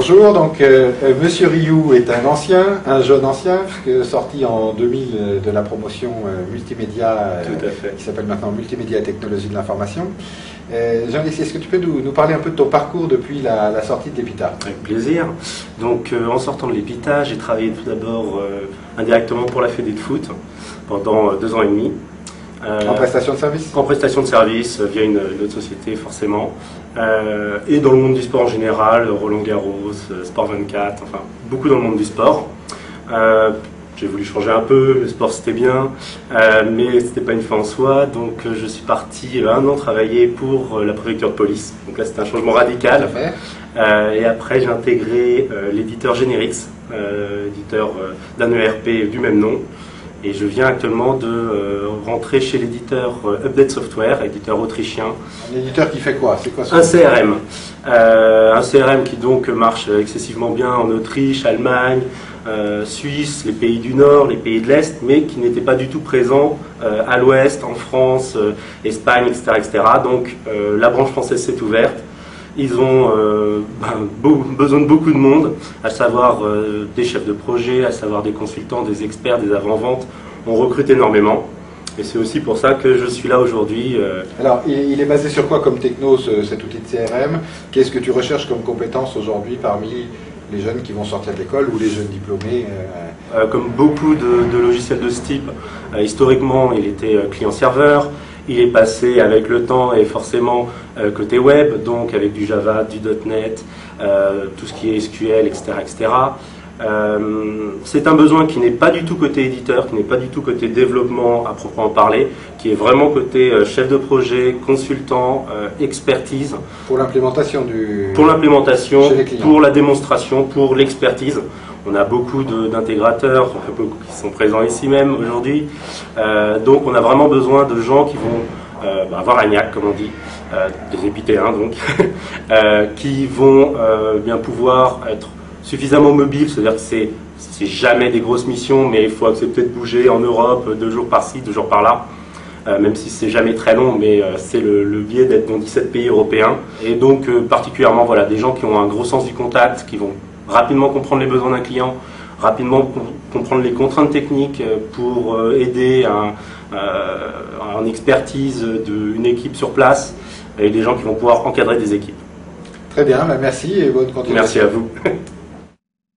Bonjour, donc Monsieur Rioux est un jeune ancien, sorti en 2000 de la promotion multimédia, qui s'appelle maintenant Multimédia et Technologie de l'Information. Jean-Alexis, est-ce que tu peux nous parler un peu de ton parcours depuis la sortie de l'EPITA? Avec plaisir. Donc en sortant de l'EPITA, j'ai travaillé tout d'abord indirectement pour la Fédé de foot pendant 2 ans et demi. En prestation de service? En prestation de service, via une autre société forcément. Et dans le monde du sport en général, Roland Garros, Sport 24, enfin beaucoup dans le monde du sport. J'ai voulu changer un peu, le sport c'était bien, mais c'était pas une fin en soi, donc je suis parti 1 an travailler pour la préfecture de police. Donc là c'était un changement radical. Et après j'ai intégré l'éditeur Generix, éditeur d'un ERP du même nom. Et je viens actuellement de rentrer chez l'éditeur Update Software, éditeur autrichien. Un éditeur qui fait quoi? C'est quoi un CRM. Un CRM qui donc marche excessivement bien en Autriche, Allemagne, Suisse, les pays du Nord, les pays de l'Est, mais qui n'était pas du tout présent à l'Ouest, en France, Espagne, etc., etc. Donc la branche française s'est ouverte. Ils ont besoin de beaucoup de monde, à savoir des chefs de projet, à savoir des consultants, des experts, des avant-ventes. On recrute énormément et c'est aussi pour ça que je suis là aujourd'hui. Alors, il est basé sur quoi comme techno cet outil de CRM? Qu'est-ce que tu recherches comme compétences aujourd'hui parmi les jeunes qui vont sortir de l'école ou les jeunes diplômés? Comme beaucoup de logiciels de ce type, historiquement il était client-serveur. Il est passé avec le temps et forcément côté web, donc avec du Java, du .NET, tout ce qui est SQL, etc. etc. C'est un besoin qui n'est pas du tout côté éditeur, qui n'est pas du tout côté développement à proprement parler, qui est vraiment côté chef de projet, consultant, expertise. Pour l'implémentation Pour l'implémentation, pour la démonstration, pour l'expertise. On a beaucoup d'intégrateurs qui sont présents ici même aujourd'hui. Donc on a vraiment besoin de gens qui vont avoir la niaque, comme on dit, des épicéens donc, qui vont bien pouvoir être suffisamment mobiles, c'est-à-dire que c'est jamais des grosses missions, mais il faut accepter de bouger en Europe 2 jours par-ci, 2 jours par-là. Même si c'est jamais très long, mais c'est le biais d'être dans 17 pays européens. Et donc particulièrement voilà, des gens qui ont un gros sens du contact, qui vont rapidement comprendre les besoins d'un client, rapidement comprendre les contraintes techniques pour aider en expertise d'une équipe sur place, et des gens qui vont pouvoir encadrer des équipes. Très bien, merci et bonne continuation. Merci à vous.